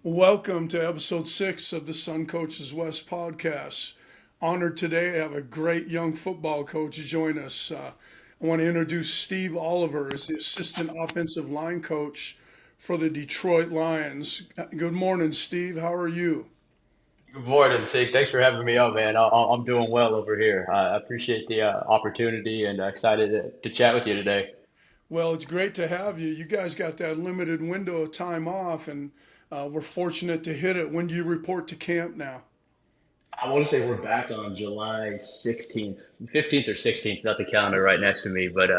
Welcome to episode 6 of the Sun Coaches West podcast. Honored today to have a great young football coach join us. I want to introduce Steve Oliver as the assistant offensive line coach for the Detroit Lions. Good morning, Steve. How are you? Good morning, Sig. Thanks for having me on, man. I'm doing well over here. I appreciate the opportunity and excited to chat with you today. Well, it's great to have you. You guys got that limited window of time off, and we're fortunate to hit it. When do you report to camp now? I want to say we're back on July 16th, 15th or 16th, not the calendar right next to me, but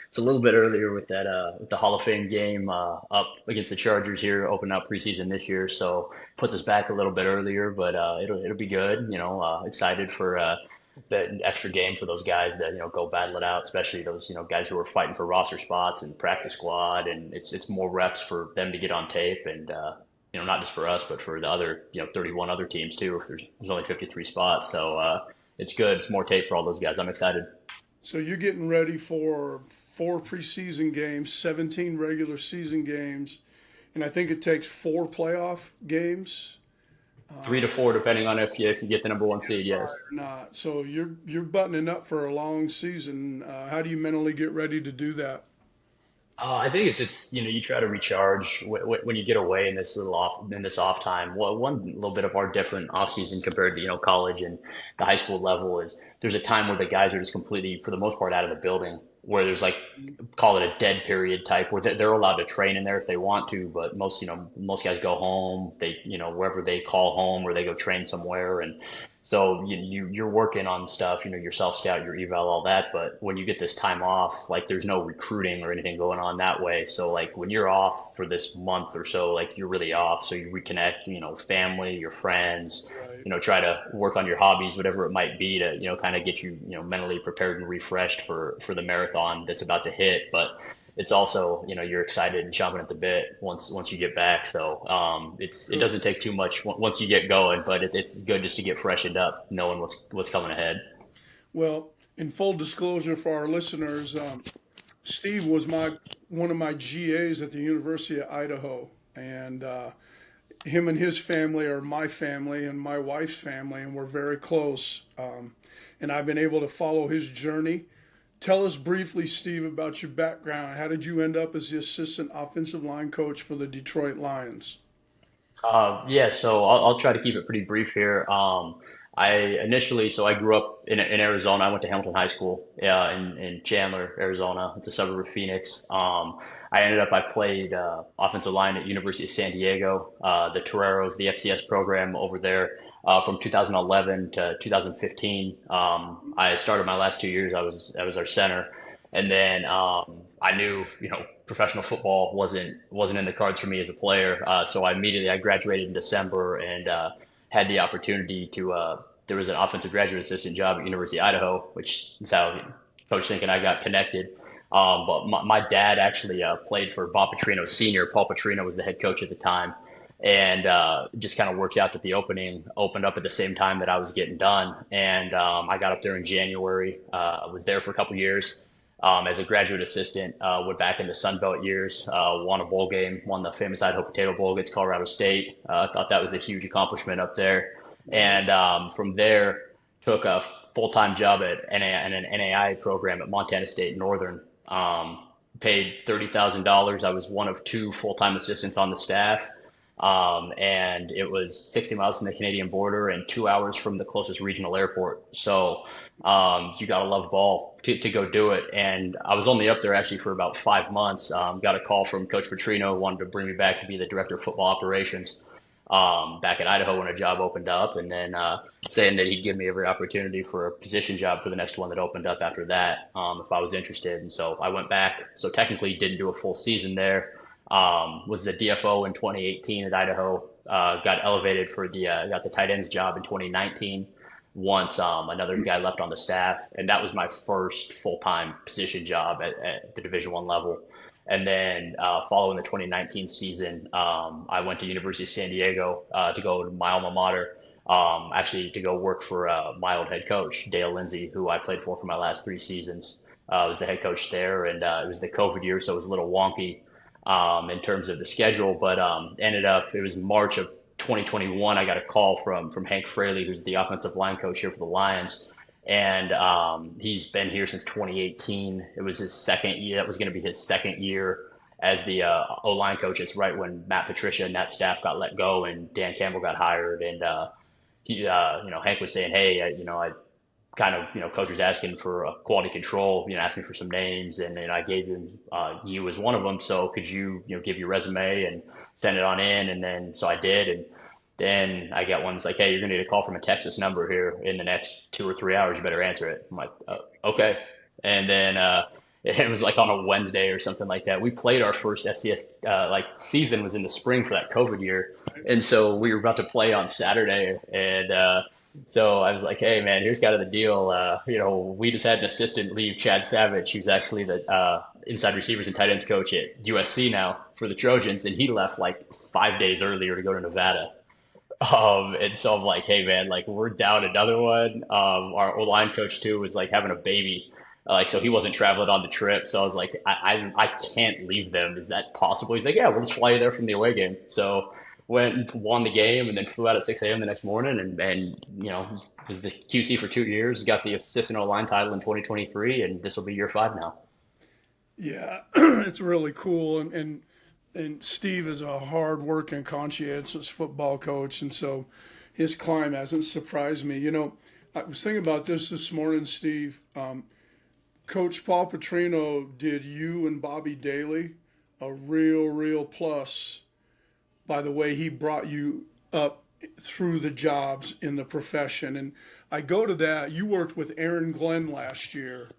it's a little bit earlier with that with the Hall of Fame game up against the Chargers here, opening up preseason this year, so puts us back a little bit earlier, but it'll be good. Excited for the extra game for those guys that go battle it out, especially those guys who are fighting for roster spots and practice squad, and it's more reps for them to get on tape and. Not just for us, but for the other, 31 other teams too. If there's only 53 spots, so it's good. It's more tape for all those guys. I'm excited. So you're getting ready for 4 preseason games, 17 regular season games, and I think it takes 4 playoff games. 3 to 4, depending on if you get the number one seed. Yes. Or not. So you're buttoning up for a long season. How do you mentally get ready to do that? I think it's you try to recharge when you get away in this off time. Well, one little bit of our different off season compared to college and the high school level is there's a time where the guys are just completely for the most part out of the building where there's like call it a dead period type where they're allowed to train in there if they want to, but most guys go home. They wherever they call home or they go train somewhere and. So you're working on stuff, your self scout, your eval, all that. But when you get this time off, like there's no recruiting or anything going on that way. So like when you're off for this month or so, like you're really off. So you reconnect, family, your friends, Right. try to work on your hobbies, whatever it might be to, kind of get you, mentally prepared and refreshed for the marathon that's about to hit. But it's also you're excited and chomping at the bit once you get back. So it Sure. doesn't take too much once you get going, but it's good just to get freshened up, knowing what's coming ahead. Well, in full disclosure for our listeners, Steve was my one of my GAs at the University of Idaho, and him and his family are my family and my wife's family, and we're very close. And I've been able to follow his journey. Tell us briefly, Steve, about your background. How did you end up as the assistant offensive line coach for the Detroit Lions? Yeah, so I'll try to keep it pretty brief here. I grew up in Arizona. I went to Hamilton High School, in Chandler, Arizona. It's a suburb of Phoenix. I played offensive line at University of San Diego, the Toreros, the FCS program over there, from 2011 to 2015. I started my last 2 years. I was our center. And then I knew, professional football wasn't in the cards for me as a player. So I graduated in December and had the opportunity to. There was an offensive graduate assistant job at University of Idaho, which is how Coach Sink and I got connected. But my dad actually played for Bob Petrino Senior. Paul Petrino was the head coach at the time. And just kind of worked out that the opening opened up at the same time that I was getting done. And I got up there in January. I was there for a couple years as a graduate assistant. Went back in the Sun Belt years, won a bowl game, won the famous Idaho Potato Bowl against Colorado State. I thought that was a huge accomplishment up there. Right. And from there, took a full-time job at an NAI program at Montana State Northern. Paid $30,000. I was one of two full-time assistants on the staff. And it was 60 miles from the Canadian border and 2 hours from the closest regional airport. So you got to love ball to go do it. And I was only up there actually for about 5 months. Got a call from Coach Petrino, wanted to bring me back to be the director of football operations back in Idaho when a job opened up, and then saying that he'd give me every opportunity for a position job for the next one that opened up after that if I was interested. And so I went back. So technically didn't do a full season there. Was the DFO in 2018 at Idaho. Got elevated for got the tight ends job in 2019 once another guy left on the staff, and that was my first full-time position job at the Division I level. And then following the 2019 season, I went to University of San Diego to go to my alma mater, actually to go work for my old head coach, Lindsey, who I played for my last 3 seasons. I was the head coach there, and it was the COVID year, so it was a little wonky. in terms of the schedule, but ended up it was March of 2021. I got a call from Hank Fraley, who's the offensive line coach here for the Lions, and he's been here since 2018. It was his second year. That was going to be his second year as the O line coach. It's right when Matt Patricia and that staff got let go, and Dan Campbell got hired, and Hank was saying, hey, I kind of, coach was asking for quality control, asked me for some names, and then I gave him you as one of them. So could you, give your resume and send it on in? And then so I did, and then I got one that's like, hey, you're gonna get a call from a Texas number here in the next 2 or 3 hours. You better answer it. I'm like, okay. And then it was like on a Wednesday or something like that. We played our first FCS season was in the spring for that COVID year, and so we were about to play on Saturday, and so I was like, hey man, here's kind of the deal. We just had an assistant leave, Chad Savage, who's actually the inside receivers and tight ends coach at USC now for the Trojans, and he left like 5 days earlier to go to Nevada. And so I'm like, hey man, like we're down another one. Our old line coach too was like having a baby, so he wasn't traveling on the trip. So I was like, I can't leave them. Is that possible? He's like, yeah, we'll just fly you there from the away game. So went and won the game, and then flew out at 6 a.m. the next morning, and was the QC for 2 years. Got the assistant O line title in 2023, and this will be year 5 now. Yeah, it's really cool. And Steve is a hard-working, conscientious football coach, and so his climb hasn't surprised me. I was thinking about this morning, Steve. Coach Paul Petrino did you and Bobby Daly a real plus by the way he brought you up through the jobs in the profession. And I go to that. You worked with Aaron Glenn last year.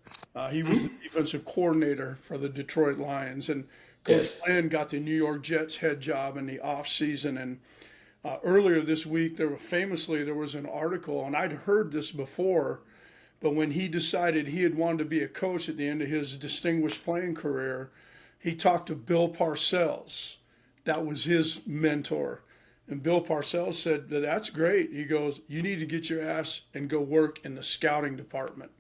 He was the defensive coordinator for the Detroit Lions. And Coach Yes. Glenn got the New York Jets head job in the offseason. And earlier this week, there was an article, and I'd heard this before, but when he decided he had wanted to be a coach at the end of his distinguished playing career, he talked to Bill Parcells. That was his mentor. And Bill Parcells said, that's great. He goes, you need to get your ass and go work in the scouting department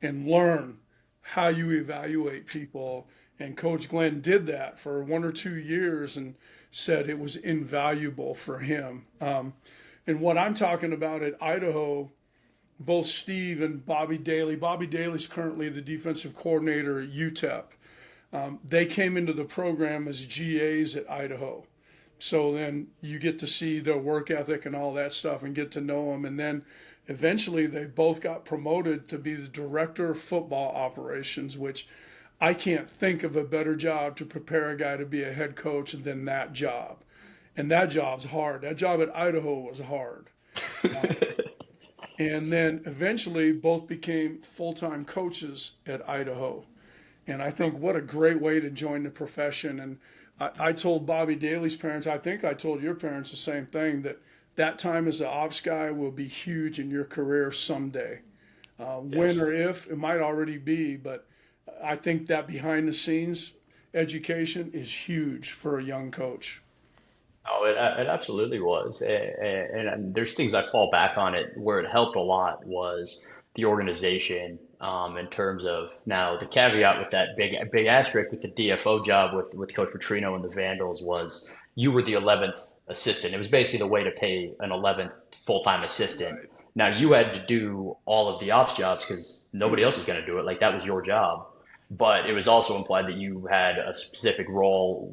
and learn how you evaluate people. And Coach Glenn did that for 1 or 2 years and said it was invaluable for him. And what I'm talking about at Idaho, both Steve and Bobby Daly's currently the defensive coordinator at UTEP. They came into the program as GAs at Idaho. So then you get to see their work ethic and all that stuff and get to know them. And then eventually they both got promoted to be the director of football operations, which I can't think of a better job to prepare a guy to be a head coach than that job. And that job's hard. That job at Idaho was hard. And then eventually both became full-time coaches at Idaho. And I think what a great way to join the profession. And I told Bobby Daly's parents, I think I told your parents the same thing, that time as an ops guy will be huge in your career someday. Yes. When or if, it might already be, but I think that behind the scenes education is huge for a young coach. Oh, it absolutely was. And there's things I fall back on it where it helped a lot was the organization in terms of now the caveat with that big asterisk with the DFO job with Coach Petrino and the Vandals was you were the 11th assistant. It was basically the way to pay an 11th full-time assistant. Right. Now you had to do all of the ops jobs because nobody else was going to do it. Like that was your job. But it was also implied that you had a specific role,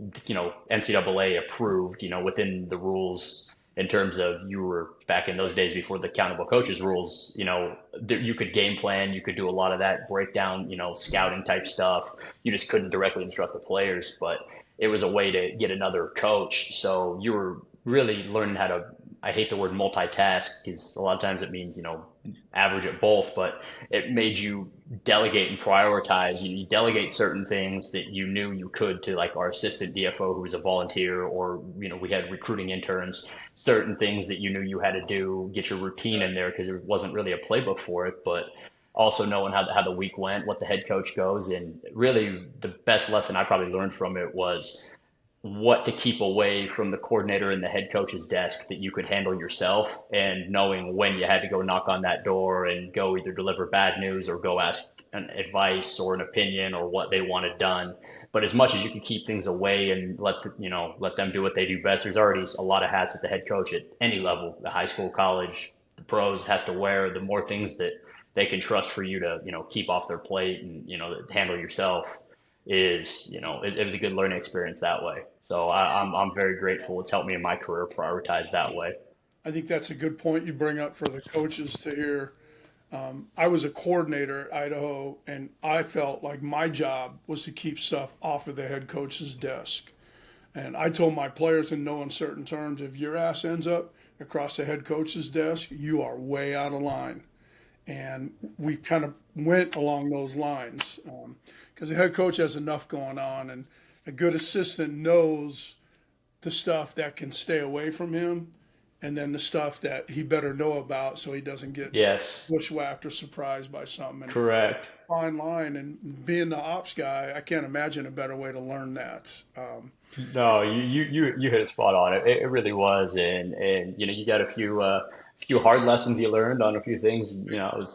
NCAA approved, within the rules in terms of you were back in those days before the accountable coaches rules, you could game plan, you could do a lot of that breakdown, scouting type stuff. You just couldn't directly instruct the players, but it was a way to get another coach. So you were really learning how to, I hate the word multitask because a lot of times it means, average at both, but it made you delegate and prioritize. You delegate certain things that you knew you could to like our assistant DFO who was a volunteer, or we had recruiting interns, certain things that you knew you had to do, get your routine in there because there wasn't really a playbook for it, but also knowing how the week went, what the head coach goes. And really the best lesson I probably learned from it was what to keep away from the coordinator and the head coach's desk that you could handle yourself, and knowing when you had to go knock on that door and go either deliver bad news or go ask an advice or an opinion or what they wanted done. But as much as you can keep things away and let them do what they do best, there's already a lot of hats that the head coach at any level, the high school, college, the pros, has to wear. The more things that they can trust for you to keep off their plate and handle yourself is, it was a good learning experience that way. So I'm very grateful. It's helped me in my career prioritize that way. I think that's a good point you bring up for the coaches to hear. I was a coordinator at Idaho, and I felt like my job was to keep stuff off of the head coach's desk. And I told my players in no uncertain terms, if your ass ends up across the head coach's desk, you are way out of line. And we kind of went along those lines because the head coach has enough going on, and a good assistant knows the stuff that can stay away from him, and then the stuff that he better know about so he doesn't get Yes, bushwhacked or surprised by something. And correct. fine line, and being the ops guy, I can't imagine a better way to learn that. No, you hit it spot on. It really was, and you got a few hard lessons you learned on a few things.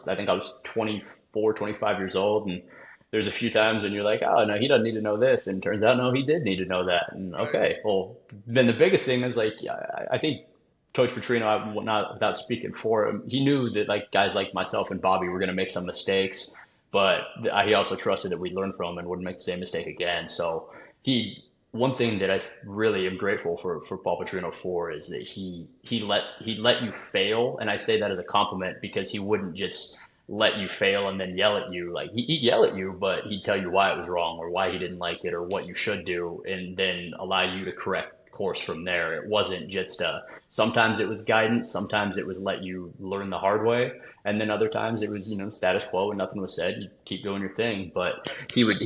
I think I was 24, 25 years old, and there's a few times when you're like, oh no, he doesn't need to know this, and turns out no, he did need to know that. And Right. okay, well, then the biggest thing is like, I think Coach Petrino, not without speaking for him, he knew that like guys like myself and Bobby were going to make some mistakes, but he also trusted that we'd learn from them and wouldn't make the same mistake again. So he, one thing that I really am grateful for Paul Petrino for is that he let you fail, and I say that as a compliment because he wouldn't just let you fail and then yell at you. Like he'd yell at you, but he'd tell you why it was wrong or why he didn't like it or what you should do, and then allow you to correct course from there. It wasn't just sometimes it was guidance, sometimes it was let you learn the hard way, and then other times it was status quo and nothing was said. You keep doing your thing, but he would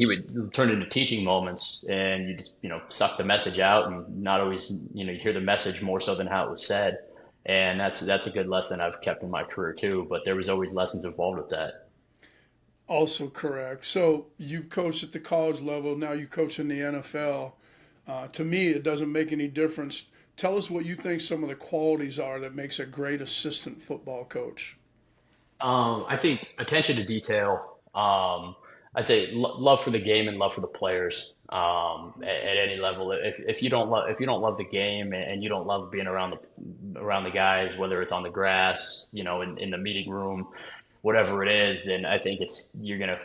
turn into teaching moments, and you just suck the message out, and not always you hear the message more so than how it was said. And that's a good lesson I've kept in my career too. But there was always lessons involved with that. Also correct. So you've coached at the college level, now you coach in the NFL. To me, it doesn't make any difference. Tell us what you think some of the qualities are that makes a great assistant football coach. I think attention to detail. I'd say love for the game and love for the players. At any level, if you don't love the game and you don't love being around the guys, whether it's on the grass, in the meeting room, whatever it is, then I think you're gonna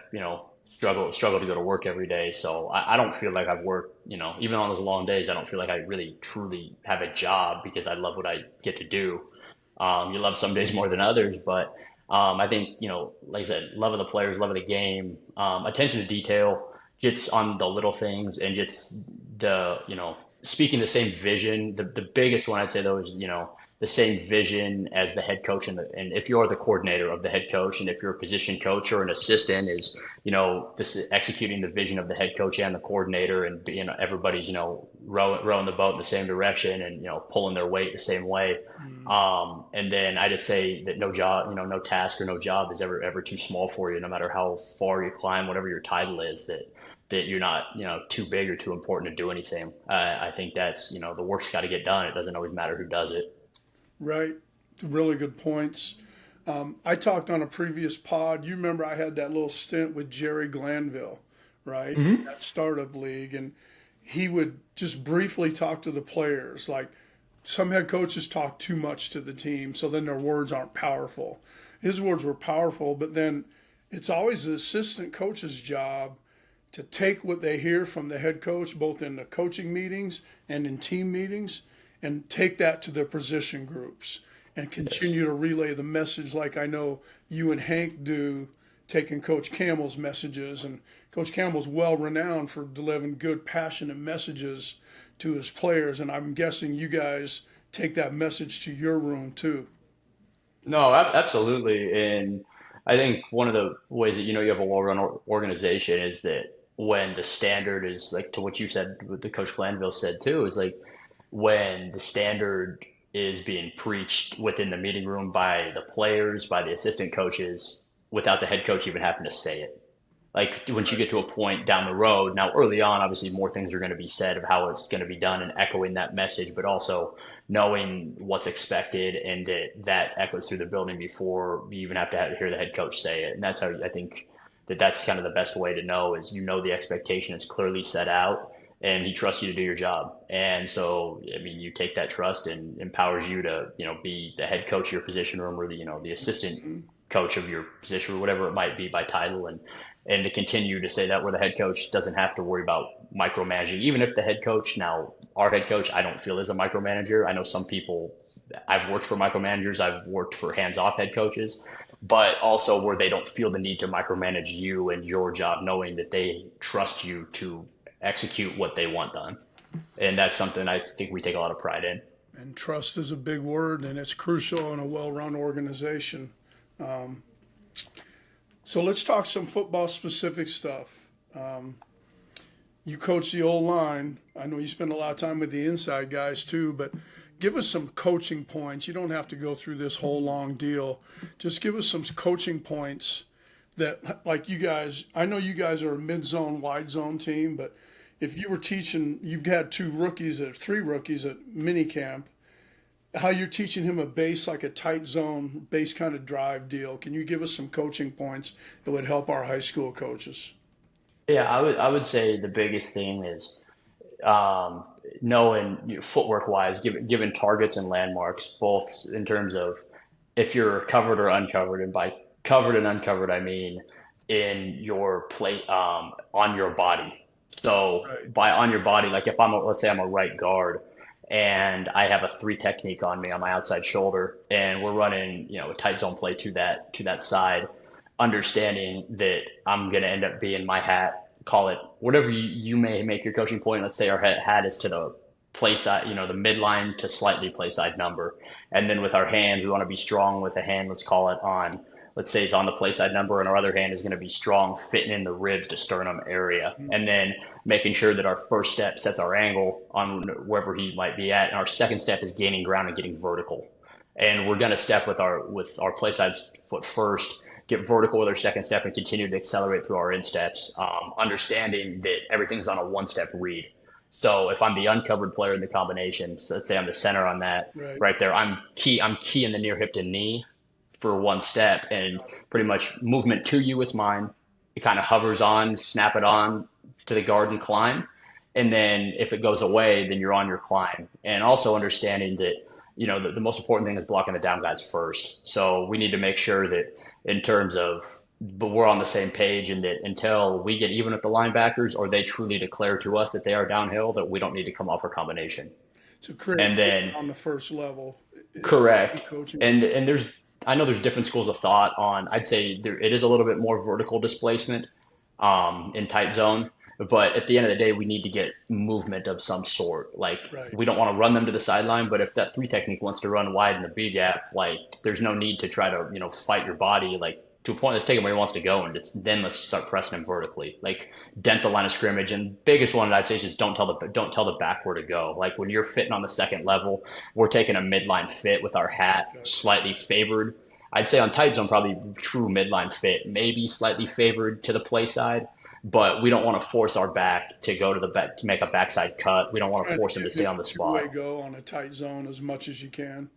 struggle to go to work every day. So I don't feel like I've worked, even on those long days, I don't feel like I really truly have a job because I love what I get to do. You love some days more than others, but I think, like I said, love of the players, love of the game, attention to detail, just on the little things, and just speaking the same vision. The biggest one I'd say though is, the same vision as the head coach, and if you're the coordinator of the head coach, and if you're a position coach or an assistant, is this is executing the vision of the head coach and the coordinator, and being everybody's rowing the boat in the same direction, and pulling their weight the same way. Mm, And then I just say that no job, no task or no job is ever too small for you, no matter how far you climb, whatever your title is. That you're not too big or too important to do anything. I think that's the work's got to get done. It doesn't always matter who does it. right. Really good points. I talked on a previous pod. You remember I had that little stint with Jerry Glanville, right? That startup league. And he would just briefly talk to the players. Like some head coaches talk too much to the team, so then their words aren't powerful. His words were powerful, but then it's always the assistant coach's job to take what they hear from the head coach, both in the coaching meetings and in team meetings, and take that to their position groups and Yes. continue to relay the message like I know you and Hank do, taking Coach Campbell's messages. And Coach Campbell's well renowned for delivering good, passionate messages to his players. And I'm guessing you guys take that message to your room too. No, absolutely. And I think one of the ways that you have a well-run organization is that when the standard is like to what you said, what the Coach Glanville said too, is like when the standard is being preached within the meeting room by the players, by the assistant coaches, without the head coach even having to say it. Like once you get to a point down the road, now early on, obviously more things are going to be said of how it's going to be done and echoing that message, but also knowing what's expected and that echoes through the building before you even have to hear the head coach say it. And that's how I think that's kind of the best way to know is the expectation is clearly set out and he trusts you to do your job. And so, I mean, you take that trust and empowers you to, be the head coach of your position room or the assistant coach of your position or whatever it might be by title and to continue to say that where the head coach doesn't have to worry about micromanaging, even if the head coach now, our head coach, I don't feel is a micromanager. I know some people, I've worked for micromanagers, I've worked for hands-off head coaches, but also where they don't feel the need to micromanage you and your job, knowing that they trust you to execute what they want done. And that's something I think we take a lot of pride in. And trust is a big word, and it's crucial in a well-run organization. So let's talk some football specific stuff. You coach the O-line. I know you spend a lot of time with the inside guys too, but give us some coaching points. You don't have to go through this whole long deal. Just give us some coaching points that, like you guys, I know you guys are a mid-zone, wide-zone team, but if you were teaching, you've had three rookies at minicamp, how you're teaching him a base, like a tight zone, base kind of drive deal. Can you give us some coaching points that would help our high school coaches? Yeah, I would say the biggest thing is knowing footwork wise, given targets and landmarks, both in terms of if you're covered or uncovered, and by covered and uncovered, I mean in your plate on your body. So Right. by on your body, like if let's say I'm a right guard and I have a three technique on me on my outside shoulder, and we're running, a tight zone play to that side, understanding that I'm going to end up being my hat, call it whatever you may make your coaching point. Let's say our hat is to the play side, the midline to slightly play side number. And then with our hands, we want to be strong with a hand, let's call it let's say it's on the play side number, and our other hand is going to be strong, fitting in the ribs to sternum area. And then making sure that our first step sets our angle on wherever he might be at. And our second step is gaining ground and getting vertical. And we're going to step with our play side foot first, get vertical with our second step, and continue to accelerate through our insteps, understanding that everything's on a one-step read. So if I'm the uncovered player in the combination, so let's say I'm the center on that, Right. right there, I'm key in the near hip to knee for one step, and pretty much movement to you, it's mine. It kind of hovers on, snap it on to the guard and climb. And then if it goes away, then you're on your climb. And also understanding that, the most important thing is blocking the down guys first. So we need to make sure that in terms of, but we're on the same page, and that until we get even with the linebackers or they truly declare to us that they are downhill, that we don't need to come off our combination. So create And then on the first level. correct. Coaching. And I know there's different schools of thought on, I'd say it is a little bit more vertical displacement in tight zone. But at the end of the day, we need to get movement of some sort. Like Right. we don't want to run them to the sideline, but if that three technique wants to run wide in the B gap, like there's no need to try to, fight your body like to a point that's taken where he wants to go, and then let's start pressing him vertically. Like dent the line of scrimmage. And biggest one I'd say is just don't tell the back where to go. Like when you're fitting on the second level, we're taking a midline fit with our hat slightly favored. I'd say on tight zone, probably true midline fit, maybe slightly favored to the play side, but we don't want to force our back to go to the back to make a backside cut. We don't want to force him to stay on the spot. Way go on a tight zone as much as you can.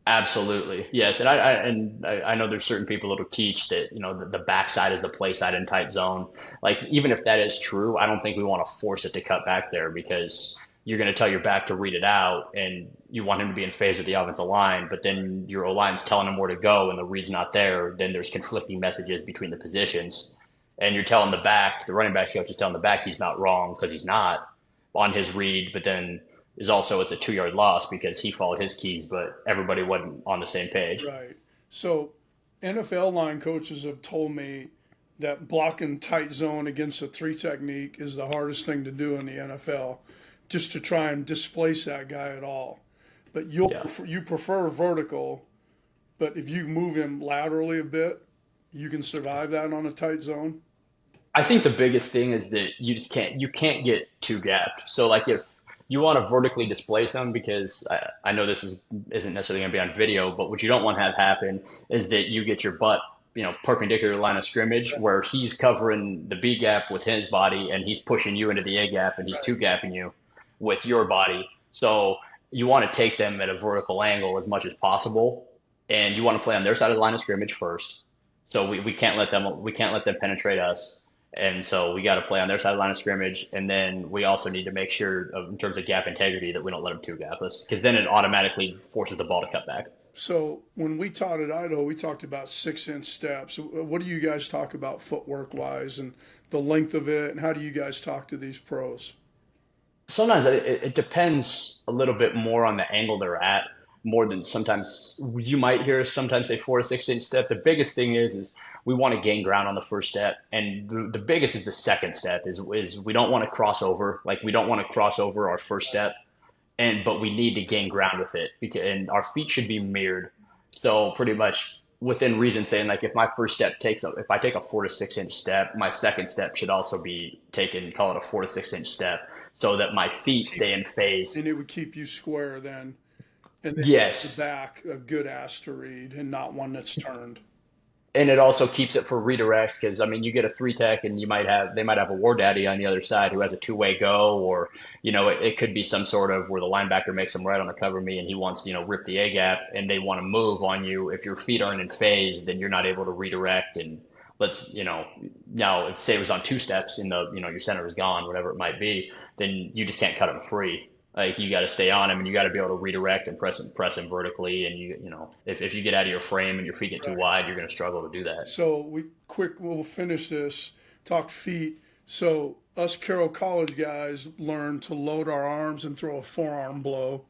Absolutely, yes, and I know there's certain people that'll teach that the backside is the play side in tight zone. Like even if that is true, I don't think we want to force it to cut back there, because you're going to tell your back to read it out, and you want him to be in phase with the offensive line, but then your O-line's telling him where to go, and the read's not there. Then there's conflicting messages between the positions, and you're telling the running backs coach is telling the back he's not wrong because he's not on his read, but then it's a 2-yard loss because he followed his keys, but everybody wasn't on the same page. Right. So NFL line coaches have told me that blocking tight zone against a three technique is the hardest thing to do in the NFL, just to try and displace that guy at all. But you prefer vertical, but if you move him laterally a bit, you can survive that on a tight zone. I think the biggest thing is that you can't get too gapped. So like if you want to vertically displace them, because I know this isn't necessarily going to be on video, but what you don't want to have happen is that you get your butt perpendicular line of scrimmage where he's covering the B gap with his body and he's pushing you into the A gap and he's two gapping you with your body. So you want to take them at a vertical angle as much as possible, and you want to play on their side of the line of scrimmage first. So we can't let them penetrate us. And so we got to play on their side of the line of scrimmage, and then we also need to make sure, in terms of gap integrity, that we don't let them two gap us, because then it automatically forces the ball to cut back. So when we taught at Idaho, we talked about 6-inch steps. What do you guys talk about footwork wise and the length of it, and how do you guys talk to these pros? Sometimes it depends a little bit more on the angle they're at, more than sometimes you might hear us sometimes say 4 to 6 inch step. The biggest thing is we want to gain ground on the first step, and the biggest is the second step is we don't want to cross over, like we don't want to cross over our first step, but we need to gain ground with it, and our feet should be mirrored. So pretty much within reason, saying like if I take a 4 to 6 inch step, my second step should also be taken, call it a 4 to 6 inch step, so that my feet stay in phase. And it would keep you square then. And then Yes. the back, a good ass to read and not one that's turned. And it also keeps it for redirects, because I mean you get a three tech and they might have a war daddy on the other side who has a two-way go, or it could be some sort of where the linebacker makes him right on the cover me and he wants to rip the A gap and they want to move on you. If your feet aren't in phase, then you're not able to redirect. And now if say it was on two steps in the your center is gone, whatever it might be, then you just can't cut him free. Like you got to stay on him, and you got to be able to redirect and press him vertically. And if you get out of your frame and your feet get too wide, you're going to struggle to do that. So we'll finish this, talk feet. So us Carroll College guys learn to load our arms and throw a forearm blow.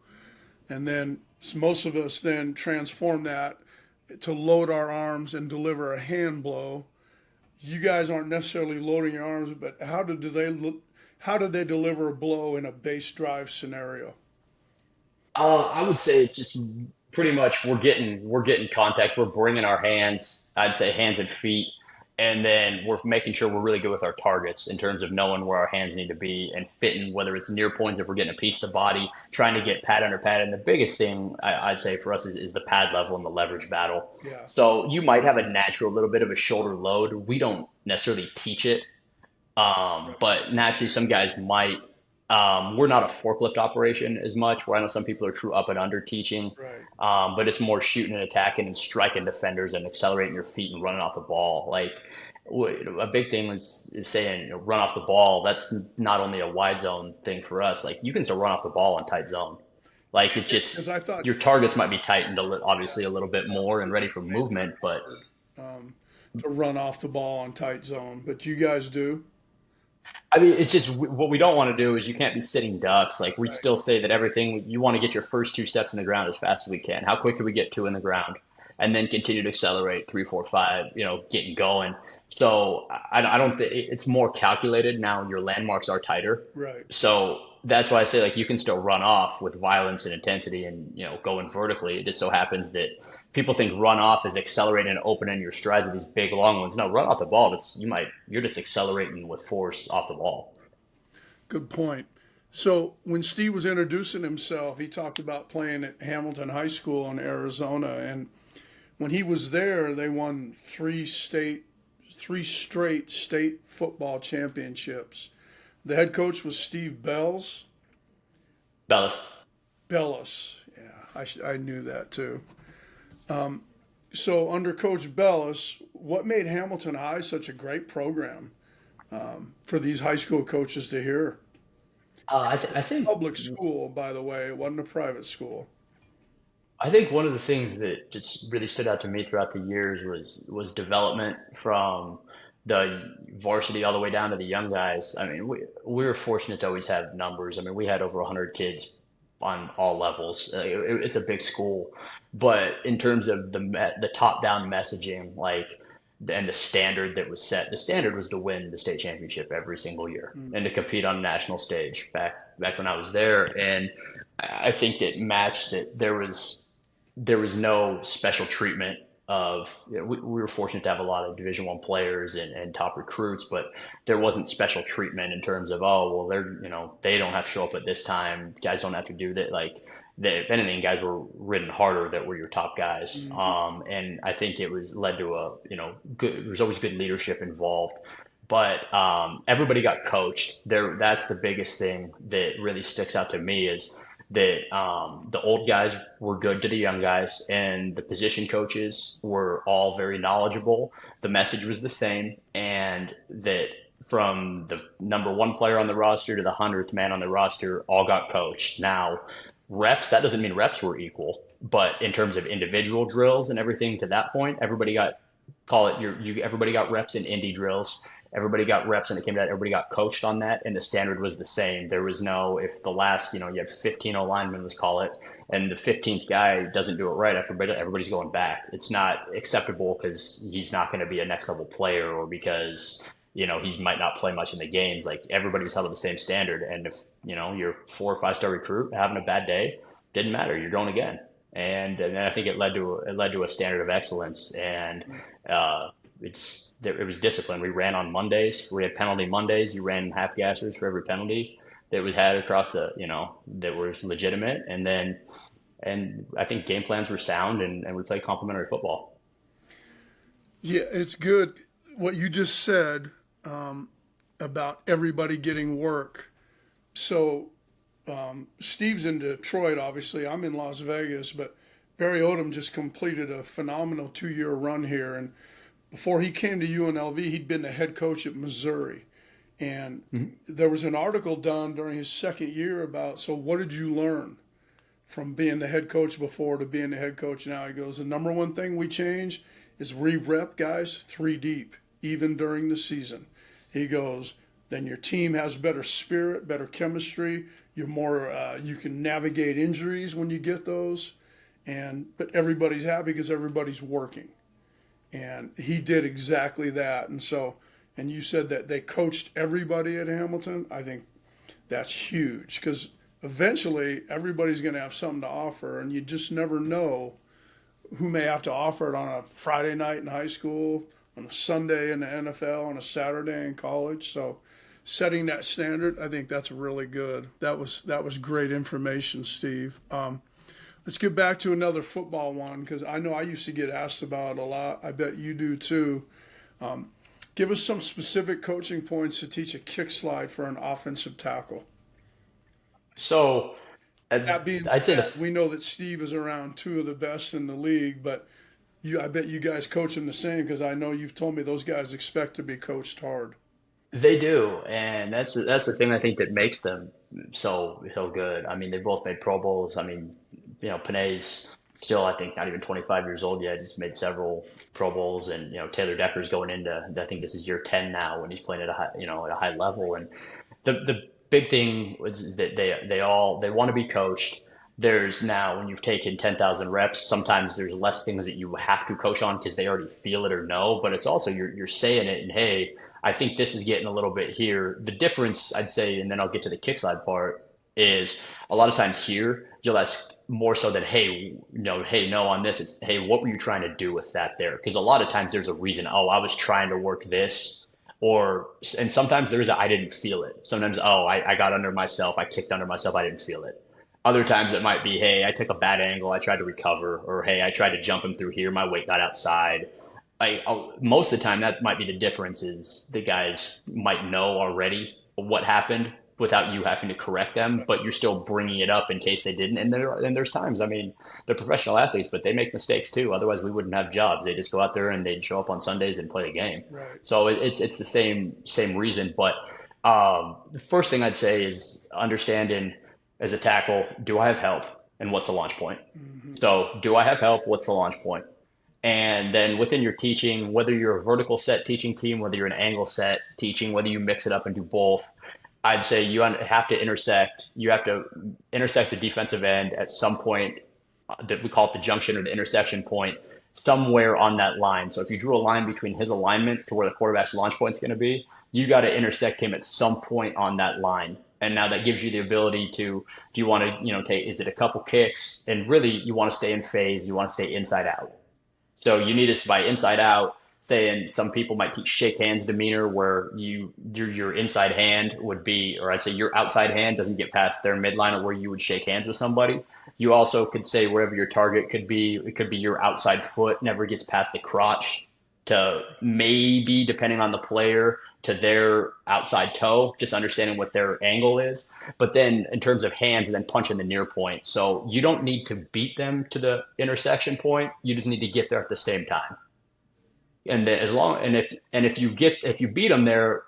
And then most of us then transform that to load our arms and deliver a hand blow. You guys aren't necessarily loading your arms, but how did they deliver a blow in a base drive scenario? I would say it's just pretty much we're getting contact. We're bringing our hands, I'd say hands and feet, and then we're making sure we're really good with our targets in terms of knowing where our hands need to be and fitting, whether it's near points, if we're getting a piece of the body, trying to get pad under pad. And the biggest thing I'd say for us is the pad level and the leverage battle. Yeah. So you might have a natural little bit of a shoulder load. We don't necessarily teach it. But naturally, some guys might. We're not a forklift operation as much, where I know some people are true up and under teaching. Right. But it's more shooting and attacking and striking defenders and accelerating your feet and running off the ball. Like a big thing is saying run off the ball. That's not only a wide zone thing for us. Like you can still run off the ball in tight zone. Like it's just 'Cause I thought your targets might be tightened obviously a little bit more and ready for movement, but to run off the ball on tight zone, but you guys do. I mean, it's just what we don't want to do is you can't be sitting ducks. Like we still say that everything you want to get your first two steps in the ground as fast as we can. How quick can we get two in the ground, and then continue to accelerate 3, 4, 5. Getting going. So I don't think it's more calculated now. Your landmarks are tighter, Right. so that's why I say like you can still run off with violence and intensity and going vertically. It just so happens that people think run off is accelerating and opening your strides with these big long ones. No, run off the ball. You're just accelerating with force off the ball. Good point. So when Steve was introducing himself, he talked about playing at Hamilton High School in Arizona, and when he was there, they won three straight state football championships. The head coach was Steve Bells. Bellis. Bellis. Yeah, I knew that too. So under Coach Bellis, what made Hamilton High such a great program for these high school coaches to hear? I think Public school, by the way, it wasn't a private school. I think one of the things that just really stood out to me throughout the years was development from the varsity all the way down to the young guys. I mean, we were fortunate to always have numbers. I mean, we had over 100 kids on all levels. It's a big school, but in terms of the top-down messaging, and the standard that was set, the standard was to win the state championship every single year and to compete on a national stage back when I was there. And I think it matched that there was no special treatment we were fortunate to have a lot of Division I players and top recruits, but there wasn't special treatment in terms of, oh, well, they don't have to show up at this time. Guys don't have to do that. Like, if anything, guys were ridden harder that were your top guys. Mhm. And I think it was led to good, there was always good leadership involved. But everybody got coached. That's the biggest thing that really sticks out to me is that the old guys were good to the young guys, and the position coaches were all very knowledgeable. The message was the same, and that from the number one player on the roster to the 100th man on the roster, all got coached. Now, reps, that doesn't mean reps were equal, but in terms of individual drills and everything to that point, everybody got call it everybody got reps in indie drills. Everybody got reps and it came to that. Everybody got coached on that, and the standard was the same. There was no, if the last, you have 15 linemen, let's call it, and the 15th guy doesn't do it right, everybody's going back. It's not acceptable because he's not going to be a next level player, or because he might not play much in the games. Like, everybody was held to the same standard, and if you're 4 or 5 star recruit having a bad day, didn't matter. You're going again. And I think it led to a standard of excellence, and it was discipline. We ran on Mondays. We had penalty Mondays. You ran half gassers for every penalty that was had across that was legitimate. And I think game plans were sound, and we played complementary football. Yeah, it's good what you just said about everybody getting work. So Steve's in Detroit, obviously. I'm in Las Vegas, but Barry Odom just completed a phenomenal 2-year run here. And before he came to UNLV, he'd been the head coach at Missouri. And there was an article done during his second year about, so what did you learn from being the head coach before to being the head coach now? He goes, the number one thing we change is we rep guys 3 deep, even during the season. He goes, then your team has better spirit, better chemistry. You're more, you can navigate injuries when you get those. But everybody's happy because everybody's working. And he did exactly that. And you said that they coached everybody at Hamilton. I think that's huge because eventually everybody's going to have something to offer, and you just never know who may have to offer it on a Friday night in high school, on a Sunday in the NFL, on a Saturday in college. So setting that standard, I think that's really good. That was great information, Steve. Let's get back to another football one because I know I used to get asked about it a lot. I bet you do too. Give us some specific coaching points to teach a kick slide for an offensive tackle. So That being I'd say said, we know that Steve is around 2 of the best in the league, but I bet you guys coach him the same because I know you've told me those guys expect to be coached hard. they do, and that's the thing I think that makes them so good. I mean, they both made Pro Bowls. I mean, Penei's still, I think, not even 25 years old yet. He's made several Pro Bowls, and Taylor Decker's going into, I think this is year 10 now, when he's playing at a high, at a high level. And the big thing is that they want to be coached. There's now, when you've taken 10,000 reps, sometimes there's less things that you have to coach on because they already feel it or know. But it's also you're saying it, and hey, I think this is getting a little bit here. The difference, I'd say, and then I'll get to the kick slide part, is a lot of times here you'll ask more so than hey, hey, no on this. It's hey, what were you trying to do with that there? Because a lot of times there's a reason. Oh, I was trying to work this, and sometimes there is I didn't feel it. Sometimes I got under myself, I kicked under myself, I didn't feel it. Other times it might be, hey, I took a bad angle, I tried to recover, or hey, I tried to jump him through here, my weight got outside. Most of the time, that might be the difference is the guys might know already what happened without you having to correct them, but you're still bringing it up in case they didn't. And there's times, I mean, they're professional athletes, but they make mistakes too. Otherwise, we wouldn't have jobs. They just go out there and they'd show up on Sundays and play a game. Right. So it's the same reason. But the first thing I'd say is understanding as a tackle, do I have help and what's the launch point? Mm-hmm. So do I have help? What's the launch point? And then within your teaching, whether you're a vertical set teaching team, whether you're an angle set teaching, whether you mix it up and do both, I'd say you have to intersect. You have to intersect the defensive end at some point that we call it the junction or the intersection point, somewhere on that line. So if you drew a line between his alignment to where the quarterback's launch point is going to be, you got to intersect him at some point on that line. And now that gives you the ability to, do you want to, take, is it a couple kicks? And really you want to stay in phase. You want to stay inside out. So you need to by inside out, saying some people might teach shake hands demeanor where your inside hand would be, or I'd say your outside hand doesn't get past their midline or where you would shake hands with somebody. You also could say wherever your target could be, it could be your outside foot never gets past the crotch to maybe, depending on the player, to their outside toe, just understanding what their angle is. But then in terms of hands, and then punching the near point. So you don't need to beat them to the intersection point. You just need to get there at the same time. And then as long and if you beat them there,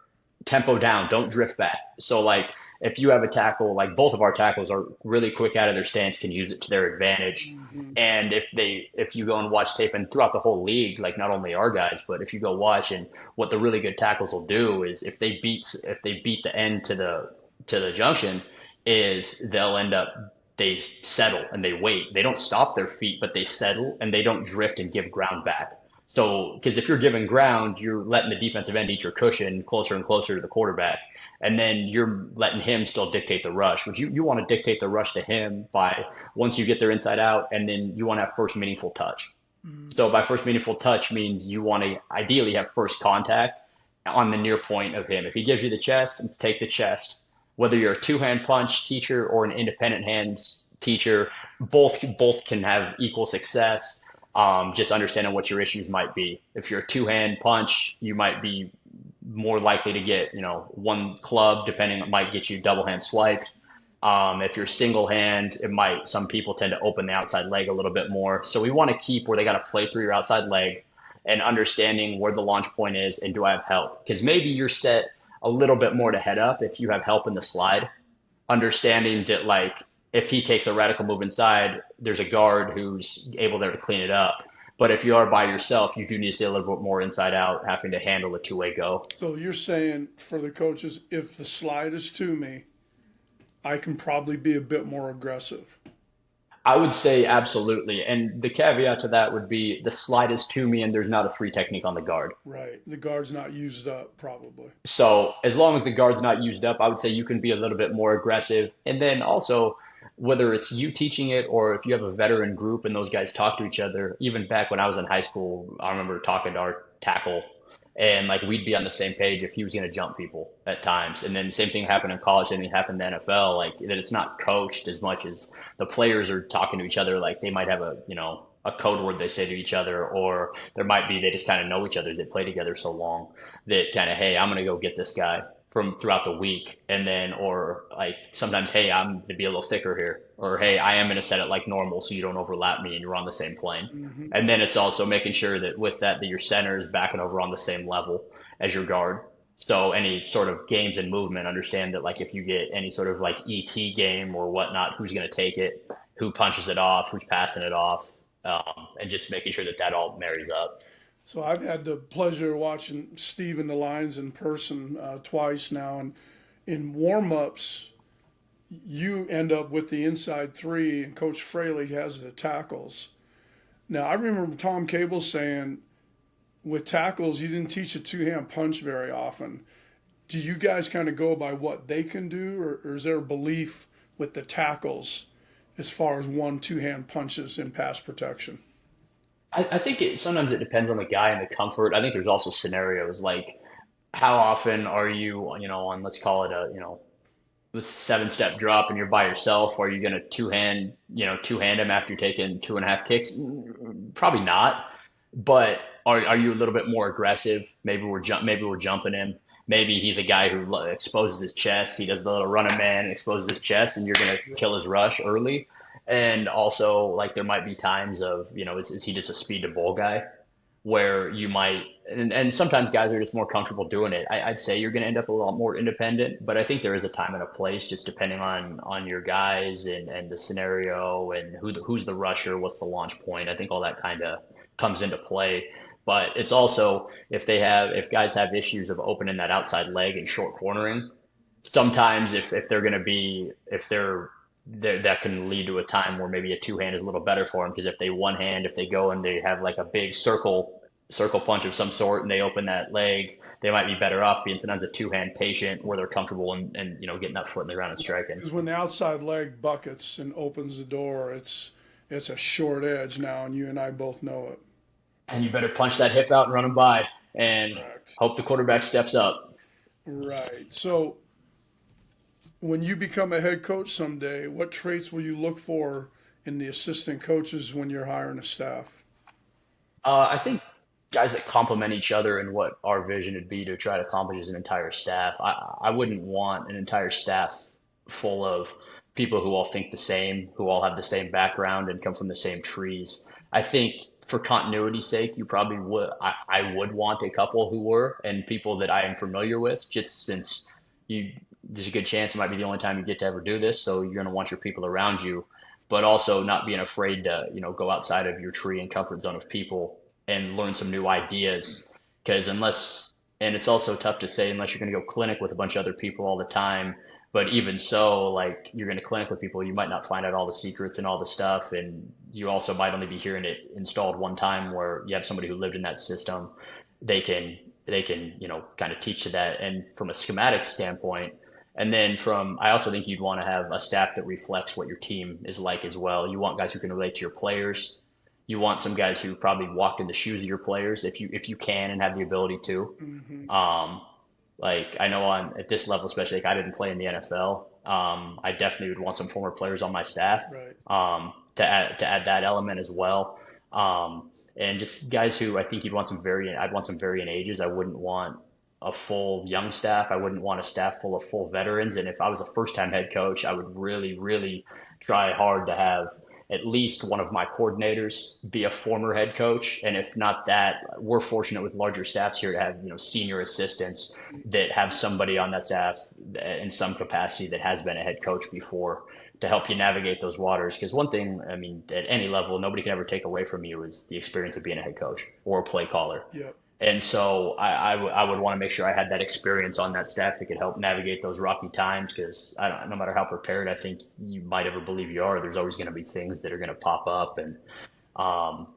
tempo down, don't drift back. So like if you have a tackle, like both of our tackles are really quick out of their stance, can use it to their advantage. Mm-hmm. And if you go and watch tape and throughout the whole league, like not only our guys, but if you go watch and what the really good tackles will do is if they beat the end to the junction, is they'll end up they settle and they wait. They don't stop their feet, but they settle and they don't drift and give ground back. So, because if you're giving ground, you're letting the defensive end eat your cushion closer and closer to the quarterback. And then you're letting him still dictate the rush, which you want to dictate the rush to him by once you get their inside out, and then you want to have first meaningful touch. Mm-hmm. So, by first meaningful touch means you want to ideally have first contact on the near point of him. If he gives you the chest, let's take the chest. Whether you're a two-hand punch teacher or an independent hands teacher, both can have equal success. Just understanding what your issues might be. If you're a two-hand punch, you might be more likely to get, one club, depending, it might get you double hand swiped. If you're single hand, some people tend to open the outside leg a little bit more. So we want to keep where they got to play through your outside leg and understanding where the launch point is and do I have help? Because maybe you're set a little bit more to head up if you have help in the slide, understanding that like if he takes a radical move inside, there's a guard who's able there to clean it up. But if you are by yourself, you do need to stay a little bit more inside out, having to handle a two-way go. So you're saying for the coaches, if the slide is to me, I can probably be a bit more aggressive. I would say absolutely. And the caveat to that would be the slide is to me and there's not a three technique on the guard. Right. The guard's not used up, probably. So as long as the guard's not used up, I would say you can be a little bit more aggressive. And then also, whether it's you teaching it or if you have a veteran group and those guys talk to each other, even back when I was in high school, I remember talking to our tackle and like we'd be on the same page if he was going to jump people at times. And then the same thing happened in college, same thing happened in the NFL, like that it's not coached as much as the players are talking to each other. Like they might have a code word they say to each other, or there might be, they just kind of know each other. They play together so long that kind of, hey, I'm going to go get this guy from throughout the week. And then, or like sometimes, hey, I'm going to be a little thicker here, or hey, I am going to set it like normal so you don't overlap me and you're on the same plane. Mm-hmm. And then it's also making sure that with that your center is backing over on the same level as your guard. So any sort of games and movement, understand that like if you get any sort of like ET game or whatnot, who's going to take it, who punches it off, who's passing it off, and just making sure that all marries up. So I've had the pleasure of watching Steve and the Lions in person twice now, and in warm-ups, you end up with the inside three, and Coach Fraley has the tackles. Now I remember Tom Cable saying, with tackles, you didn't teach a two-hand punch very often. Do you guys kind of go by what they can do, or is there a belief with the tackles as far as two-hand punches in pass protection? I think sometimes it depends on the guy and the comfort. I think there's also scenarios like how often are you, on let's call it this 7-step drop and you're by yourself, or are you going to two-hand him after you're taking 2.5 kicks? Probably not. But are you a little bit more aggressive? Maybe we're jumping him. Maybe he's a guy who exposes his chest. He does the little running man and exposes his chest, and you're going to kill his rush early. And also, like, there might be times of, is he just a speed to bull guy where you might, and sometimes guys are just more comfortable doing it. I'd say you're going to end up a lot more independent, but I think there is a time and a place just depending on your guys and the scenario and who's the rusher, what's the launch point. I think all that kind of comes into play. But it's also if guys have issues of opening that outside leg and short cornering, sometimes if they're going to be that can lead to a time where maybe a two-hand is a little better for them, because if they go and they have like a big circle punch of some sort and they open that leg, they might be better off being sometimes a two-hand patient where they're comfortable and getting that foot in the ground and striking. Because when the outside leg buckets and opens the door, it's a short edge now, and you and I both know it. And you better punch that hip out and run them by and Correct. hope the quarterback steps up. Right. So when you become a head coach someday, what traits will you look for in the assistant coaches when you're hiring a staff? I think guys that complement each other and what our vision would be to try to accomplish as an entire staff. I wouldn't want an entire staff full of people who all think the same, who all have the same background and come from the same trees. I think for continuity's sake, you probably would. I would want a couple who were and people that I am familiar with, just since you there's a good chance it might be the only time you get to ever do this. So you're going to want your people around you, but also not being afraid to, go outside of your tree and comfort zone of people and learn some new ideas. Because and it's also tough to say unless you're going to go clinic with a bunch of other people all the time. But even so, like you're going to clinic with people, you might not find out all the secrets and all the stuff. And you also might only be hearing it installed one time where you have somebody who lived in that system. They can, kind of teach you that. And from a schematic standpoint, and then I also think you'd want to have a staff that reflects what your team is like as well. You want guys who can relate to your players. You want some guys who probably walked in the shoes of your players if you can and have the ability to. Hmm. Um, like I know at this level, especially like I didn't play in the NFL. I definitely would want some former players on my staff Right. to add that element as well. And just guys who I think I'd want some varying ages. I wouldn't want a full young staff. I wouldn't want a staff full of full veterans. And if I was a first time head coach, I would really, really try hard to have at least one of my coordinators be a former head coach. And if not that, we're fortunate with larger staffs here to have, senior assistants that have somebody on that staff in some capacity that has been a head coach before to help you navigate those waters. Because one thing, I mean, at any level, nobody can ever take away from you is the experience of being a head coach or a play caller. Yep. And so I would want to make sure I had that experience on that staff that could help navigate those rocky times because no matter how prepared I think you might ever believe you are, there's always going to be things that are going to pop up and um,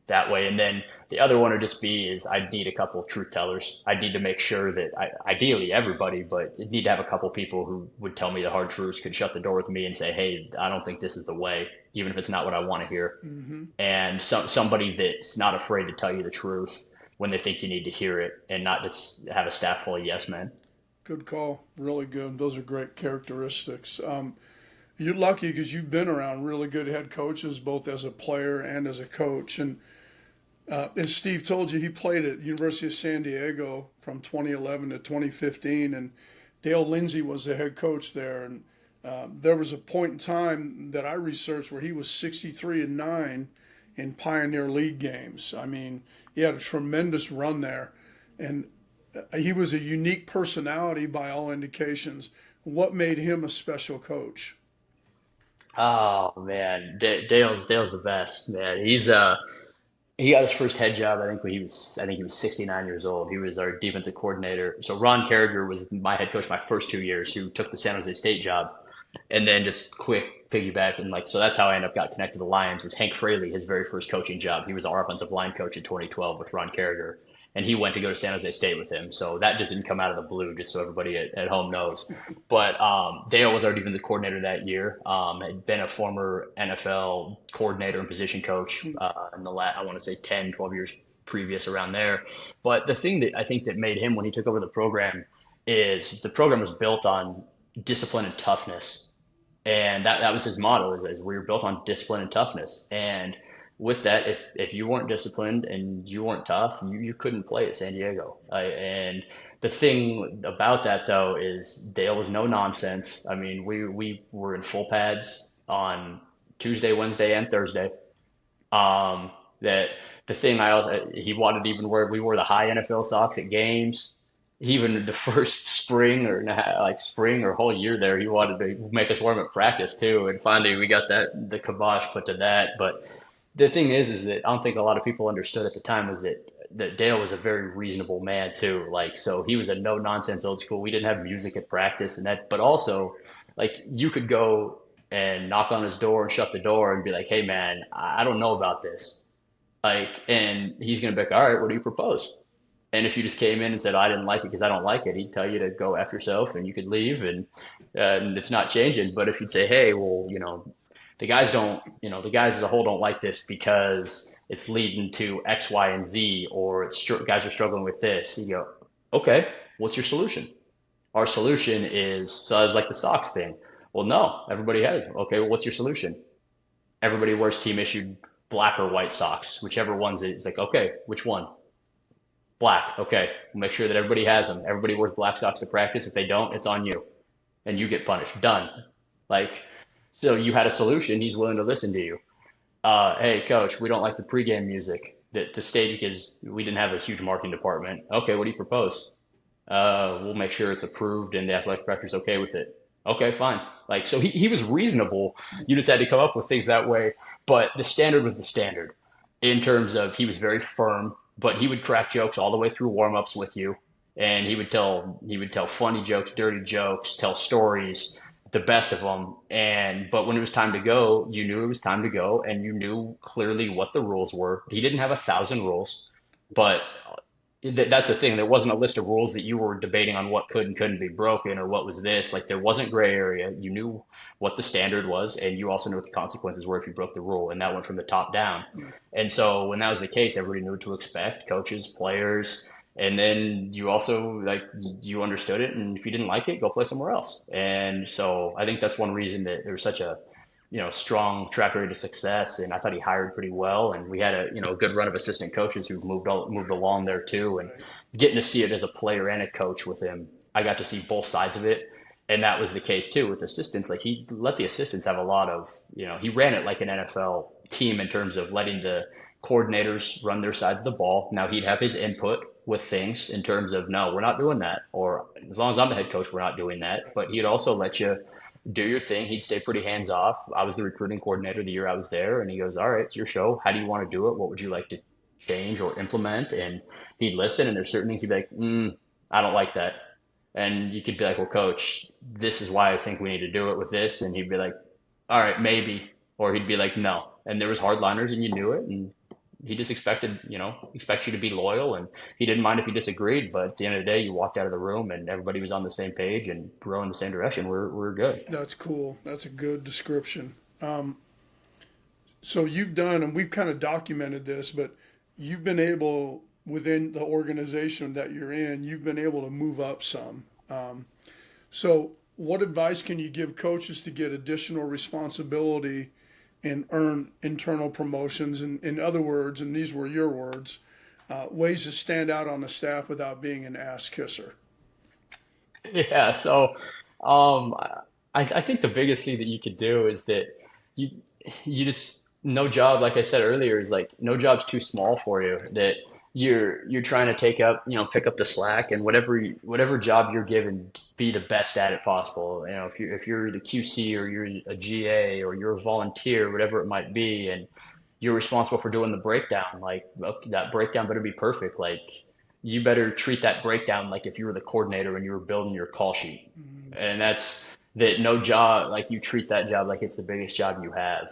that way. And then the other one would just be is I'd need a couple of truth tellers. I'd need to make sure that ideally everybody, but I'd need to have a couple people who would tell me the hard truths, could shut the door with me and say, hey, I don't think this is the way, even if it's not what I want to hear. Hmm. And somebody that's not afraid to tell you the truth when they think you need to hear it and not just have a staff full of yes men. Good call. Really good. Those are great characteristics. You're lucky because you've been around really good head coaches, both as a player and as a coach. And as Steve told you, he played at University of San Diego from 2011 to 2015, and Dale Lindsey was the head coach there. And there was a point in time that I researched where he was 63-9 in Pioneer League games. I mean, he had a tremendous run there, and he was a unique personality by all indications. What made him a special coach? Oh man, Dale's the best man. He got his first head job I think he was 69 years old. He was our defensive coordinator. So Ron Carriger was my head coach my first 2 years, who took the San Jose State job. And then just quick piggyback and so that's how I ended up got connected to the Lions was Hank Fraley, his very first coaching job. He was our offensive line coach in 2012 with Ron Carriger, and he went to go to San Jose State with him. So that just didn't come out of the blue, just so everybody at home knows. But Dale was our defensive coordinator that year. Had been a former NFL coordinator and position coach in I want to say 10, 12 years previous around there. But the thing that I think that made him when he took over the program is the program was built on discipline and toughness. And that was his motto is we were built on discipline and toughness. And with that, if you weren't disciplined and you weren't tough, you couldn't play at San Diego. And the thing about that though is Dale was no nonsense. I mean, we were in full pads on Tuesday, Wednesday, and Thursday. That the thing I also he wanted to even wear we wore the high NFL socks at games. Even the first spring spring or whole year there, he wanted to make us wear them at practice too. And finally, we got the kibosh put to that. But the thing is that I don't think a lot of people understood at the time was that Dale was a very reasonable man too. So he was a no nonsense old school. We didn't have music at practice and that, but also you could go and knock on his door and shut the door and be like, hey man, I don't know about this. And he's going to be like, all right, what do you propose? And if you just came in and said, I didn't like it because I don't like it, he'd tell you to go F yourself and you could leave and it's not changing. But if you'd say, hey, well, The guys as a whole don't like this because it's leading to X, Y, and Z, or guys are struggling with this. You go, okay, what's your solution? Our solution is, so it's like the socks thing. Well, no, everybody has. Okay, well, what's your solution? Everybody wears team issued black or white socks, whichever one's it. It's like, okay, which one? Black. Okay, we'll make sure that everybody has them. Everybody wears black socks to practice. If they don't, it's on you, and you get punished. Done. Like, so you had a solution. He's willing to listen to you. Hey, coach, we don't like the pregame music. The stage, because we didn't have a huge marketing department. Okay, what do you propose? We'll make sure it's approved and the athletic director's okay with it. Okay, fine. Like, so he was reasonable. You just had to come up with things that way. But the standard was the standard in terms of he was very firm, but he would crack jokes all the way through warm-ups with you. And he would tell funny jokes, dirty jokes, tell stories, the best of them. But when it was time to go, you knew it was time to go, and you knew clearly what the rules were. He didn't have 1,000 rules, but that's the thing. There wasn't a list of rules that you were debating on what could and couldn't be broken or what was this. Like, there wasn't gray area. You knew what the standard was, and you also knew what the consequences were if you broke the rule. And that went from the top down. And so when that was the case, everybody knew what to expect, coaches, players. And then you also, like, you understood it. And if you didn't like it, go play somewhere else. And so I think that's one reason that there was such a strong track record of success, and I thought he hired pretty well. And we had a good run of assistant coaches who moved along there too. And getting to see it as a player and a coach with him, I got to see both sides of it. And that was the case too with assistants. Like, he let the assistants have a lot of, he ran it like an NFL team in terms of letting the coordinators run their sides of the ball. Now he'd have his input with things in terms of, no, we're not doing that. Or as long as I'm the head coach, we're not doing that. But he'd also let you do your thing. He'd stay pretty hands off. I was the recruiting coordinator the year I was there, and he goes, all right, it's your show. How do you want to do it? What would you like to change or implement? And he'd listen, and there's certain things he'd be like, I don't like that. And you could be like, well, coach, this is why I think we need to do it with this. And he'd be like, all right, maybe. Or he'd be like, no. And there was hardliners, and you knew it. And he just expects you to be loyal, and he didn't mind if you disagreed. But at the end of the day, you walked out of the room and everybody was on the same page and rowing the same direction. We're good. That's cool. That's a good description. So you've done, and we've kind of documented this, but you've been able, within the organization that you're in, you've been able to move up some. So what advice can you give coaches to get additional responsibility and earn internal promotions? In other words, and these were your words, ways to stand out on the staff without being an ass kisser. Yeah. So I think the biggest thing that you could do is that you you just, no job, like I said earlier, is like no job's too small for you, that you're trying to pick up the slack, and whatever job you're given, be the best at it possible. If you're the QC, or you're a GA, or you're a volunteer, whatever it might be, and you're responsible for doing the breakdown, like, okay, that breakdown better be perfect. Like, you better treat that breakdown like if you were the coordinator and you were building your call sheet. And that's that. No job, like, you treat that job like it's the biggest job you have.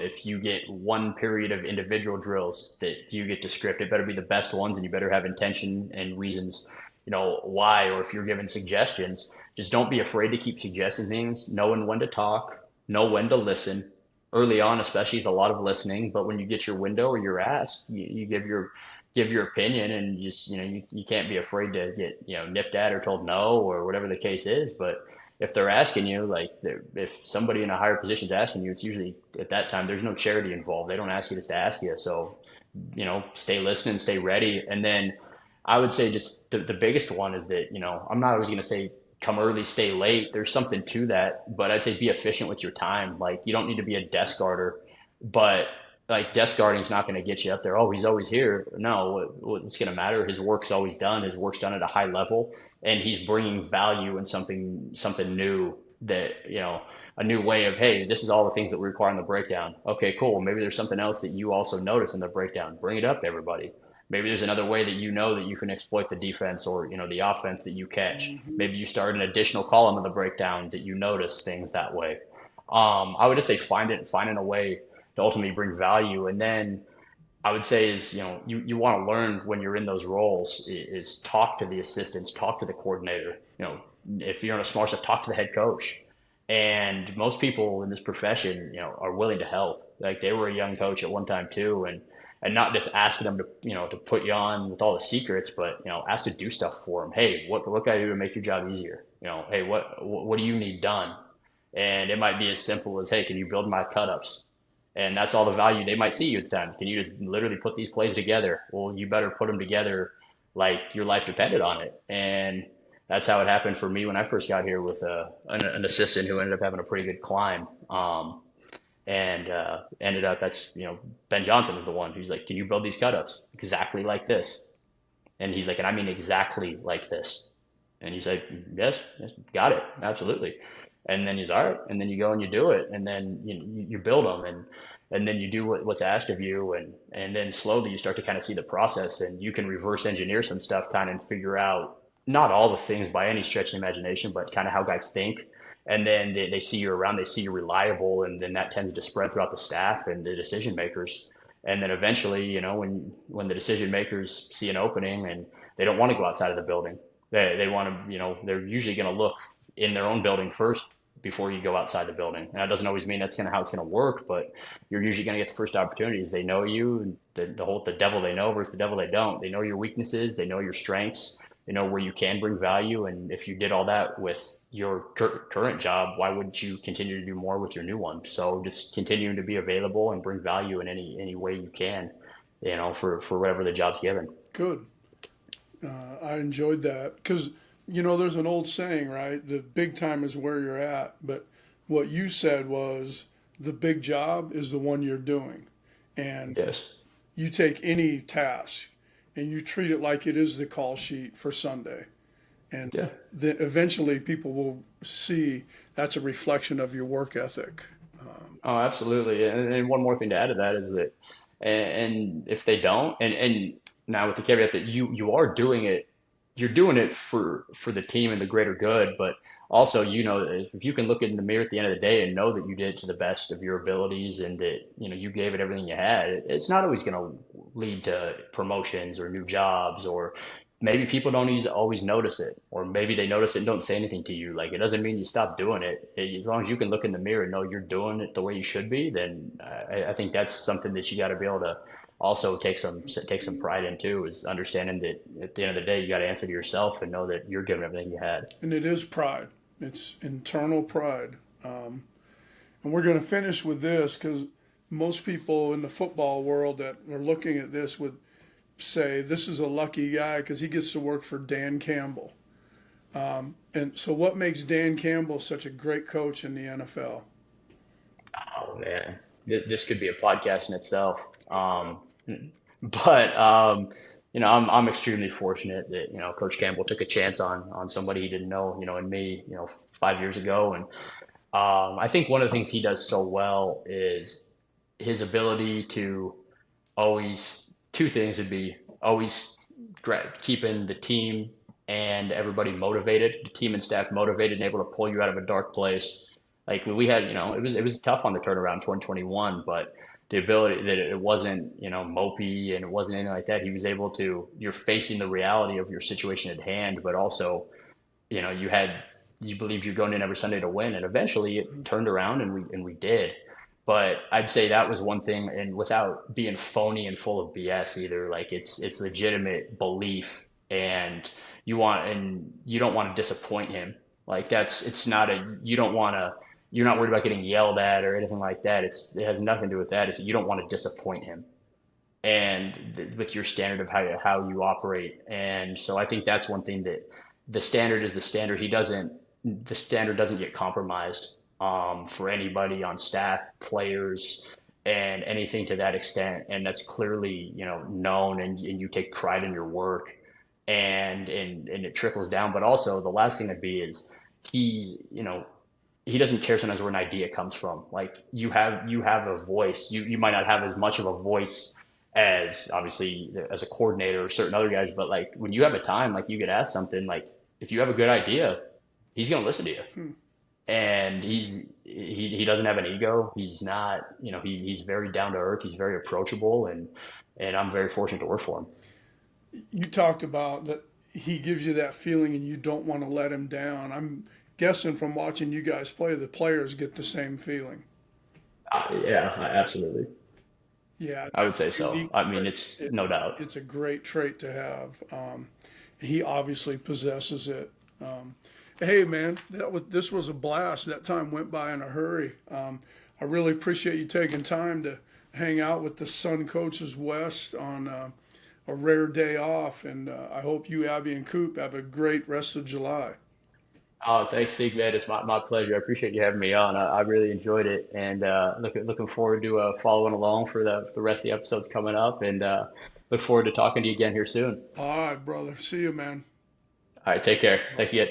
If you get one period of individual drills that you get to script, it better be the best ones, and you better have intention and reasons, why. Or if you're given suggestions, just don't be afraid to keep suggesting things, knowing when to talk, know when to listen. Early on, especially, is a lot of listening, but when you get your window or you're asked, you give your opinion, and you can't be afraid to get nipped at or told no or whatever the case is. But if they're asking you, like, if somebody in a higher position is asking you, it's usually at that time there's no charity involved. They don't ask you just to ask you. So stay listening, stay ready. And then I would say just the biggest one is that I'm not always going to say come early, stay late. There's something to that, but I'd say be efficient with your time. Like, you don't need to be a desk guarder, but like, desk guarding is not going to get you up there. Oh, he's always here. No, what's going to matter? His work's always done. His work's done at a high level, and he's bringing value and something new, that, a new way of, hey, this is all the things that we require in the breakdown. Okay, cool. Maybe there's something else that you also notice in the breakdown. Bring it up, everybody. Maybe there's another way that that you can exploit the defense, or the offense that you catch. Maybe you start an additional column of the breakdown that you notice things that way. I would just say finding a way to ultimately bring value. And then I would say is, you want to learn when you're in those roles is talk to the assistants, talk to the coordinator. If you're on a small staff, talk to the head coach. And most people in this profession, are willing to help. Like they were a young coach at one time too, and not just asking them to, to put you on with all the secrets, but ask to do stuff for them. Hey, what can I do to make your job easier? Hey, what do you need done? And it might be as simple as, hey, can you build my cut-ups? And that's all the value they might see you at the time. Can you just literally put these plays together? Well, you better put them together like your life depended on it. And that's how it happened for me when I first got here with an assistant who ended up having a pretty good climb. And ended up, Ben Johnson was the one who's like, can you build these cut-ups exactly like this? And he's like, and I mean exactly like this. And he's like, yes, got it, absolutely. And then he's all right. And then you go and you do it, and then you build them, and then you do what's asked of you, and then slowly you start to kind of see the process, and you can reverse engineer some stuff, kind of figure out not all the things by any stretch of the imagination, but kind of how guys think. And then they see you around, they see you're reliable, and then that tends to spread throughout the staff and the decision makers. And then eventually, when the decision makers see an opening and they don't want to go outside of the building, they want to, they're usually going to look in their own building first before you go outside the building. And that doesn't always mean that's how it's going to work, but you're usually going to get the first opportunities. They know you, the devil they know versus the devil they don't. They know your weaknesses, they know your strengths, they know where you can bring value. And if you did all that with your current job, why wouldn't you continue to do more with your new one? So just continuing to be available and bring value in any way you can, for whatever the job's given. Good. I enjoyed that because, there's an old saying, right? The big time is where you're at. But what you said was the big job is the one you're doing. And Yes. you take any task and you treat it like it is the call sheet for Sunday. And Yeah. then eventually people will see that's a reflection of your work ethic. Oh, absolutely. And one more thing to add to that is that, and if they don't, and now with the caveat that you are doing it, you're doing it for the team and the greater good, but also, if you can look in the mirror at the end of the day and know that you did it to the best of your abilities and that, you gave it everything you had, it's not always going to lead to promotions or new jobs, or maybe people don't always notice it, or maybe they notice it and don't say anything to you. Like, it doesn't mean you stop doing it. As long as you can look in the mirror and know you're doing it the way you should be, then I think that's something that you got to be able to also take some pride in too, is understanding that at the end of the day, you got to answer to yourself and know that you're giving everything you had. And it is pride, it's internal pride. And we're going to finish with this because most people in the football world that are looking at this would say this is a lucky guy because he gets to work for Dan Campbell. And so, what makes Dan Campbell such a great coach in the NFL? Oh man, this could be a podcast in itself. But I'm extremely fortunate that Coach Campbell took a chance on somebody he didn't know, in me, 5 years ago, and I think one of the things he does so well is his ability to always, two things would be always keeping the team and everybody motivated, the team and staff motivated and able to pull you out of a dark place. Like we had, it was tough on the turnaround in 2021, but the ability that it wasn't, mopey and it wasn't anything like that. He was able to, you're facing the reality of your situation at hand, but also, you believed you're going in every Sunday to win, and eventually it turned around and we did. But I'd say that was one thing, and without being phony and full of BS either, like it's legitimate belief, and you don't want to disappoint him. Like it's not you're not worried about getting yelled at or anything like that. It has nothing to do with that. It's you don't want to disappoint him, and with your standard of how you operate. And so I think that's one thing, that the standard is the standard. The standard doesn't get compromised for anybody on staff, players, and anything to that extent. And that's clearly, known, and you take pride in your work, and it trickles down. But also the last thing to be is he doesn't care sometimes where an idea comes from. Like you have a voice. You might not have as much of a voice as obviously as a coordinator or certain other guys, but like when you have a time, like you get asked something, like if you have a good idea, he's going to listen to you. And he doesn't have an ego. He's not, he's very down to earth. He's very approachable, and I'm very fortunate to work for him. You talked about that he gives you that feeling and you don't want to let him down. I'm guessing from watching you guys play, the players get the same feeling. Yeah, absolutely. Yeah, I would that's say a so. unique I mean, trait. it's no doubt. It's a great trait to have. He obviously possesses it. Hey, man, this was a blast. That time went by in a hurry. I really appreciate you taking time to hang out with the Sun Coaches West on a rare day off, and I hope you, Abby, and Coop have a great rest of July. Oh, thanks, Sig, man. It's my pleasure. I appreciate you having me on. I really enjoyed it, and looking forward to following along for the rest of the episodes coming up, and look forward to talking to you again here soon. All right, brother. See you, man. All right, take care. Thanks again.